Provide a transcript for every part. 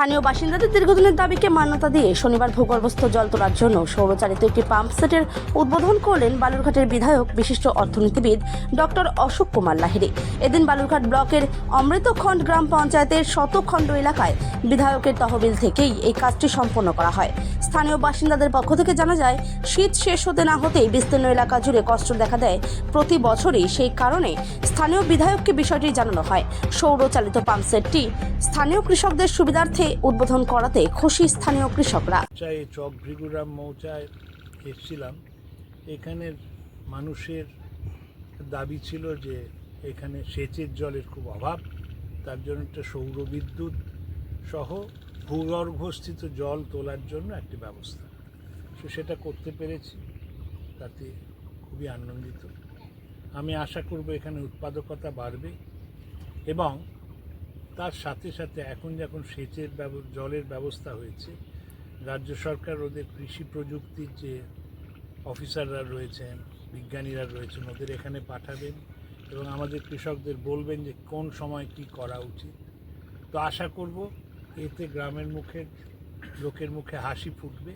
স্থানীয় বাসিন্দাদের দীর্ঘদিনের দাবিকে মান্যতা দিয়ে শনিবার ভূগর্ভস্থ জল তোলার জন্য সৌরচালিত একটি পাম্প সেটের উদ্বোধন করলেন বালুরঘাটের বিধায়ক বিশিষ্ট অর্থনীতিবিদ ডক্টর অশোক কুমার লাহিড়ী। এদিন বালুরঘাট ব্লকের অমৃতখণ্ড গ্রাম পঞ্চায়েতের শতখণ্ড এলাকায় বিধায়কের তহবিল থেকেই এই কাজটি সম্পন্ন করা হয়। স্থানীয় বাসিন্দাদের পক্ষ থেকে জানা যায়, শীত শেষ হতে না হতেই বিস্তীর্ণ এলাকা জুড়ে কষ্ট দেখা দেয় প্রতি বছরই। সেই কারণে স্থানীয় বিধায়ককে বিষয়টি জানানো হয়। সৌরচালিত পাম্প সেটটি স্থানীয় কৃষকদের সুবিধার্থে উদ্বোধন করাতে খুশি স্থানীয় কৃষকরা। চক ভৃগুরাম মৌচায় এসেছিলাম। এখানের মানুষের দাবি ছিল যে এখানে সেচের জলের খুব অভাব, তার জন্য একটা সৌরবিদ্যুৎ সহ ভূগর্ভস্থিত জল তোলার জন্য একটি ব্যবস্থা। সেটা করতে পেরেছি, তাতে খুবই আনন্দিত। আমি আশা করব এখানে উৎপাদকতা বাড়বে এবং তার সাথে সাথে এখন যখন সেচের জলের ব্যবস্থা হয়েছে, রাজ্য সরকার ওদের কৃষি প্রযুক্তির যে অফিসাররা রয়েছেন, বিজ্ঞানীরা রয়েছেন, ওদের এখানে পাঠাবেন এবং আমাদের কৃষকদের বলবেন যে কোন সময় কি করা উচিত। তো আশা করব এতে গ্রামের লোকের মুখে হাসি ফুটবে,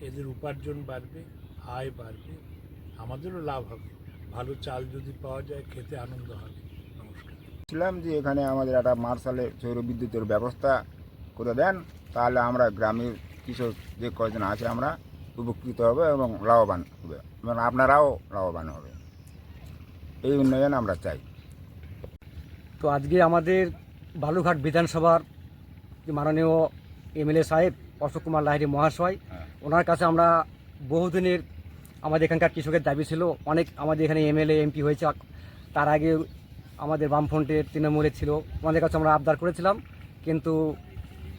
এদের উপার্জন বাড়বে, আয় বাড়বে, আমাদেরও লাভ হবে। ভালো চাল যদি পাওয়া যায়, খেতে আনন্দ হবে। নমস্কার। ছিলাম যে এখানে আমাদের একটা মার্শালে সৌর বিদ্যুতের ব্যবস্থা করে দেন, তাহলে আমরা গ্রামের কৃষক যে কয়জন আছে আমরা উপকৃত হবে এবং লাভবান হবে এবং আপনারাও লাভবান হবে। এই উন্নয়ন আমরা চাই। তো আজকে আমাদের বালুরঘাট বিধানসভার যে মাননীয় এমএলএ সাহেব অশোক কুমার লাহিড়ী মহাশয়, ওনার কাছে আমরা বহুদিনের আমাদের এখানকার কৃষকের দাবি ছিল। অনেক আমাদের এখানে এমএলএ এমপি হয়েছে, তার আগে আমাদের বামফ্রন্টের তৃণমূলের ছিল, আমাদের কাছে আমরা আবদার করেছিলাম, কিন্তু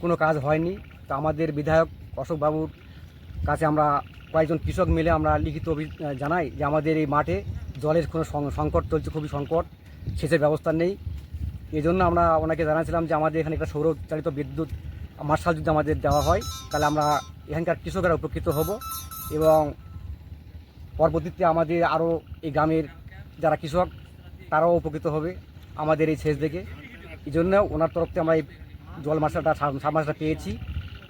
কোনো কাজ হয়নি। তো আমাদের বিধায়ক অশোকবাবুর কাছে আমরা কয়েকজন কৃষক মিলে আমরা লিখিত জানাই যে আমাদের এই মাঠে জলের কোনো সংকট চলছে, খুবই সংকট, সেচের ব্যবস্থা নেই। এই জন্য আমরা ওনাকে জানাছিলাম যে আমাদের এখানে একটা সৌরচালিত বিদ্যুৎ মার্শাল যদি আমাদের দেওয়া হয়, তাহলে আমরা এখানকার কৃষকেরা উপকৃত হব এবং পরবর্তীতে আমাদের আরও এই গ্রামের যারা কৃষক তারাও উপকৃত হবে আমাদের এই সেচ দেখে। এই জন্য ওনার তরফ থেকে আমরা এই জল মার্শালটা পেয়েছি।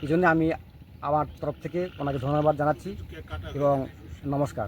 এই জন্য আমি আমার তরফ থেকে ওনাকে ধন্যবাদ জানাচ্ছি এবং নমস্কার।